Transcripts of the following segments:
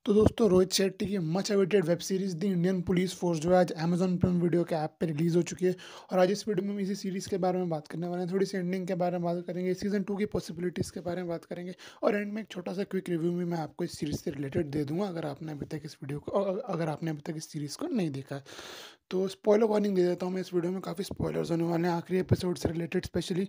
तो दोस्तों रोहित शेट्टी की much awaited web series the Indian police force जो है आज अमेजॉन प्राइम वीडियो के ऐप पे रिलीज हो चुकी है। और आज इस वीडियो में हम इसी सीरीज के बारे में बात करने वाले हैं, थोड़ी सी एंडिंग के बारे में बात करेंगे, सीजन 2 की पॉसिबिलिटीज के बारे में बात करेंगे और एंड में एक छोटा सा क्विक रिव्यू भी मैं आपको इस सीरीज से रिलेटेड दे दूंगा अगर आपने अभी तक इस वीडियो को अगर आपने अभी तक इस सीरीज को नहीं देखा है। तो स्पॉइलर वार्निंग दे देता हूँ मैं, इस वीडियो में काफ़ी स्पॉयलर्स होने वाले हैं आखिरी एपिसोड से रिलेटेड स्पेशली।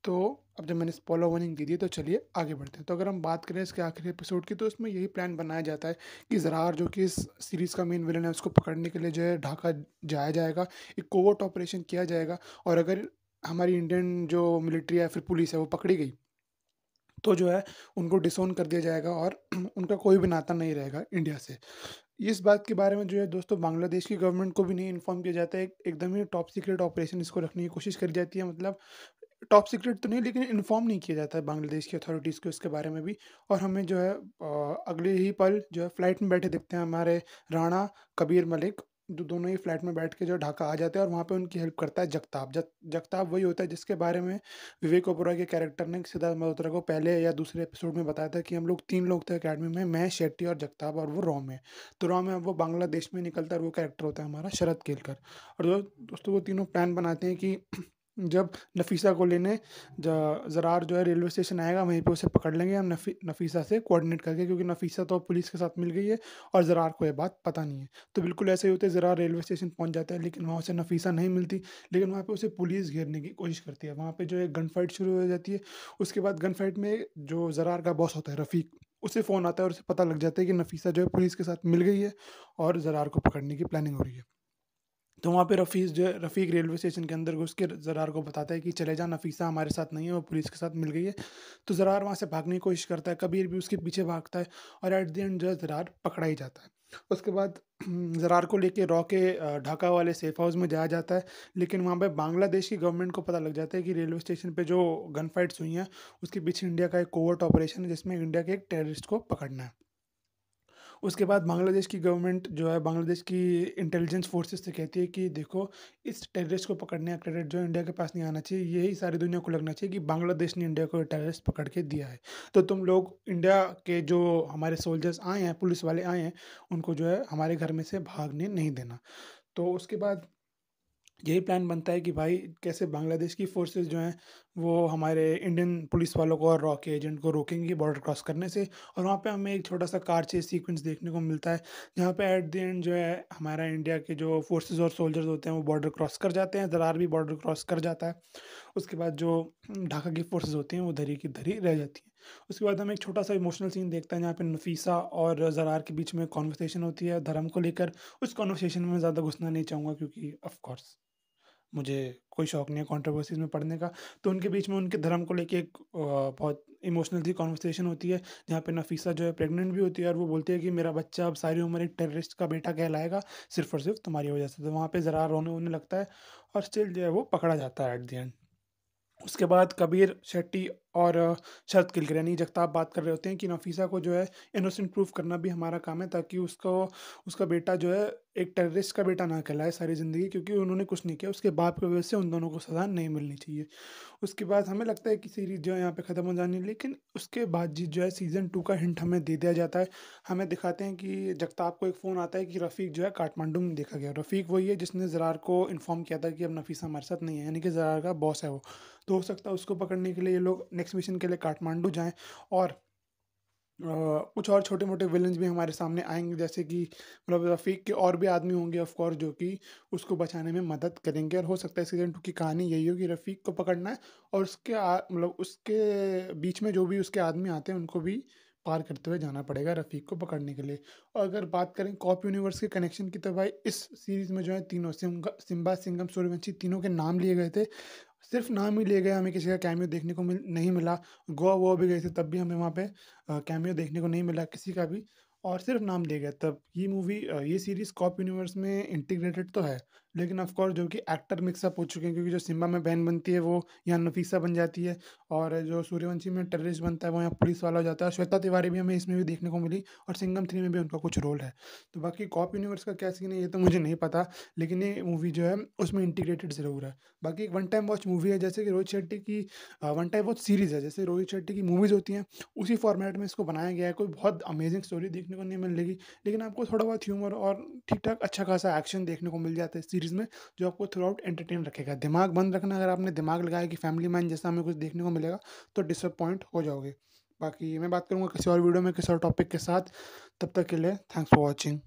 तो अब जब मैंने स्पॉइलर वार्निंग दे दी है तो चलिए आगे बढ़ते हैं। तो अगर हम बात करें इसके आखिरी एपिसोड की तो इसमें यही प्लान बनाया जाता है कि ज़रार जो कि इस सीरीज़ का मेन विलन है उसको पकड़ने के लिए जो है ढाका जाया जाएगा, एक कोवर्ट ऑपरेशन किया जाएगा। और अगर हमारी इंडियन जो मिलिट्री या फिर पुलिस है वो पकड़ी गई तो जो है उनको डिसोन कर दिया जाएगा और उनका कोई भी नाता नहीं रहेगा इंडिया से। इस बात के बारे में जो है दोस्तों बांग्लादेश की गवर्नमेंट को भी नहीं इन्फॉर्म किया जाता है, एकदम ही टॉप सीक्रेट ऑपरेशन इसको रखने की कोशिश करी जाती है। मतलब टॉप सीक्रेट तो नहीं लेकिन इन्फॉर्म नहीं किया जाता है बांग्लादेश की अथॉरिटीज़ को इसके बारे में भी। और हमें जो है अगले ही पल जो है फ्लाइट में बैठे दिखते हैं हमारे राणा कबीर मलिक, जो दोनों ही फ्लाइट में बैठ के जो ढाका आ जाते हैं और वहाँ पे उनकी हेल्प करता है जगताप। जगताप वही होता है जिसके बारे में विवेक ओबेरॉय के कैरेक्टर ने सिद्धार्थ मल्होत्रा को पहले या दूसरे एपिसोड में बताया था कि हम लोग 3 लोग थे अकेडमी में, मैं, शेट्टी और जगताप, और वो रॉ में। तो रॉ में अब वो बांग्लादेश में निकलता है और वो कैरेक्टर होता है हमारा शरद केलकर। और दोस्तों वो तीनों प्लान बनाते हैं कि जब नफीसा को लेने ज़रार जो है रेलवे स्टेशन आएगा वहीं पे उसे पकड़ लेंगे हम नफीसा से कोऑर्डिनेट करके, क्योंकि नफीसा तो पुलिस के साथ मिल गई है और ज़रार को ये बात पता नहीं है। तो बिल्कुल ऐसे ही होते ज़रार रेलवे स्टेशन पहुंच जाता है लेकिन वहाँ उसे नफीसा नहीं मिलती। लेकिन वहाँ पे उसे पुलिस घेरने की कोशिश करती है, वहाँ पे जो है गन फाइट शुरू हो जाती है। उसके बाद गन फाइट में जो ज़रार का बॉस होता है रफ़ीक, उसे फ़ोन आता है और उसे पता लग जाता है कि नफीसा जो है पुलिस के साथ मिल गई है और ज़रार को पकड़ने की प्लानिंग हो रही है। तो वहाँ पे रफ़ीस जो है रफ़ीक रेलवे स्टेशन के अंदर घुस के ज़रार को बताता है कि चले जा, नफ़ीसा हमारे साथ नहीं है, वो पुलिस के साथ मिल गई है। तो ज़रार वहाँ से भागने की कोशिश करता है, कबीर भी उसके पीछे भागता है और एट द एंड जो है ज़रार पकड़ा ही जाता है। उसके बाद ज़रार को लेके रॉ के ढाका वाले सेफ हाउस में जाया जाता है। लेकिन वहाँ पे बांग्लादेश की गवर्नमेंट को पता लग जाता है कि रेलवे स्टेशन पे जो गन फाइट्स हुई हैं उसके पीछे इंडिया का एक कोवर्ट ऑपरेशन है जिसमें इंडिया के एक टेररिस्ट को पकड़ना है। उसके बाद बांग्लादेश की गवर्नमेंट जो है बांग्लादेश की इंटेलिजेंस फोर्सेस से कहती है कि देखो, इस टेररिस्ट को पकड़ने का क्रेडिट जो है इंडिया के पास नहीं आना चाहिए, यही सारी दुनिया को लगना चाहिए कि बांग्लादेश ने इंडिया को टेररिस्ट पकड़ के दिया है। तो तुम लोग इंडिया के जो हमारे सोल्जर्स आए हैं, पुलिस वाले आए हैं, उनको जो है हमारे घर में से भागने नहीं देना। तो उसके बाद यही प्लान बनता है कि भाई कैसे बांग्लादेश की फोर्सेस जो हैं वो हमारे इंडियन पुलिस वालों को और रॉ के एजेंट को रोकेंगी बॉर्डर क्रॉस करने से। और वहाँ पे हमें एक छोटा सा कार चेस सीक्वेंस देखने को मिलता है जहाँ पे एट द एंड जो है हमारा इंडिया के जो फोर्सेस और सोल्जर्स होते हैं वो बॉर्डर क्रॉस कर जाते हैं, ज़रार भी बॉर्डर क्रॉस कर जाता है। उसके बाद जो ढाका की फोर्सेस होती हैं वो धरी की धरी रह जाती हैं। उसके बाद हम एक छोटा सा इमोशनल सीन देखते हैं जहाँ पे नफीसा और ज़रार के बीच में कॉन्वर्सेशन होती है धर्म को लेकर। उस कॉन्वर्सेशन में ज़्यादा घुसना नहीं चाहूँगा क्योंकि ऑफ कोर्स मुझे कोई शौक नहीं है कंट्रोवर्सीज़ में पढ़ने का। तो उनके बीच में उनके धर्म को लेके एक बहुत इमोशनल सी कन्वर्सेशन होती है, जहाँ पे नफीसा जो है प्रेग्नेंट भी होती है और वो बोलती है कि मेरा बच्चा अब सारी उम्र एक टेररिस्ट का बेटा कहलाएगा, सिर्फ़ और सिर्फ़ तुम्हारी वजह से। तो वहाँ पे ज़रा रोने-वोने लगता है और स्टिल जो है वो पकड़ा जाता है एट द एंड। उसके बाद कबीर शेट्टी और शरत किलकर यानी जगताप बात कर रहे होते हैं कि नफीसा को जो है इनोसेंट प्रूफ करना भी हमारा काम है, ताकि उसको उसका बेटा जो है एक टेररिस्ट का बेटा ना कहलाए सारी ज़िंदगी, क्योंकि उन्होंने कुछ नहीं किया, उसके बाप की वजह से उन दोनों को सज़ा नहीं मिलनी चाहिए। उसके बाद हमें लगता है कि सीरीज़ जो है यहाँ पे ख़त्म हो जानी है, लेकिन उसके बाद जो है सीज़न 2 का हिंट हमें दे दिया जाता है। हमें दिखाते हैं कि जगताप को एक फ़ोन आता है कि रफ़ीक जो है काठमांडू में देखा गया। रफ़ीक वही है जिसने ज़रार को इन्फॉर्म किया था कि अब नफीसा हमारे साथ नहीं है, यानी कि ज़रार का बॉस है वो। तो हो सकता है उसको पकड़ने के लिए ये लोग नेक्स्ट मिशन के लिए काठमांडू जाएँ और कुछ और छोटे-मोटे विलेन्स भी हमारे सामने आएँगे, जैसे कि मतलब रफ़ीक के और भी आदमी होंगे ऑफ़ कोर्स जो कि उसको बचाने में मदद करेंगे। और हो सकता है सीज़न 2 की कहानी यही हो कि रफ़ीक को पकड़ना है और उसके मतलब उसके बीच में जो भी उसके आदमी आते हैं उनको भी पार करते हुए जाना पड़ेगा रफ़ीक को पकड़ने के लिए। और अगर बात करें कॉप यूनिवर्स के कनेक्शन की, तो भाई इस सीरीज़ में जो है तीनों सिम्बा, सिंघम, सूर्यवंशी तीनों के नाम लिए गए थे। सिर्फ़ नाम ही लिए गए, हमें किसी का कैमियो देखने को नहीं मिला। गोवा-वोवा भी गए थे तब भी हमें वहाँ पे कैमियो देखने को नहीं मिला किसी का भी, और सिर्फ़ नाम दिए गए। तब ये सीरीज़ कॉप यूनिवर्स में इंटीग्रेटेड तो है, लेकिन ऑफ कोर्स जो कि एक्टर मिक्सअप हो चुके हैं, क्योंकि जो सिम्बा में बहन बनती है वो यहाँ नफीसा बन जाती है, और जो सूर्यवंशी में टेररिस्ट बनता है वो यहाँ पुलिस वाला हो जाता है। श्वेता तिवारी भी हमें इसमें भी देखने को मिली, और सिंघम 3 में भी उनका कुछ रोल है। तो बाकी कॉप यूनिवर्स का क्या सीन है ये तो मुझे नहीं पता, लेकिन ये मूवी जो है उसमें इंटीग्रेटेड ज़रूर है। बाकी एक वन टाइम वॉच मूवी है, जैसे कि रोहित शेट्टी की वन टाइम वॉच सीरीज़ है। जैसे रोहित शेट्टी की मूवीज़ होती हैं, उसी फॉर्मेट में इसको बनाया गया है। कोई बहुत अमेजिंग स्टोरी देखने को नहीं मिलेगी, लेकिन आपको थोड़ा बहुत ह्यूमर और ठीक-ठाक अच्छा खासा एक्शन देखने को मिल जाता है इस सीरीज़ में, जो आपको थ्रू आउट एंटरटेन रखेगा। दिमाग बंद रखना, अगर आपने दिमाग लगाया कि फैमिली मैन जैसा हमें कुछ देखने को मिलेगा, तो डिसअपॉइंट हो जाओगे। बाकी मैं बात करूँगा किसी और वीडियो में किसी और टॉपिक के साथ, तब तक के लिए थैंक्स फॉर वॉचिंग।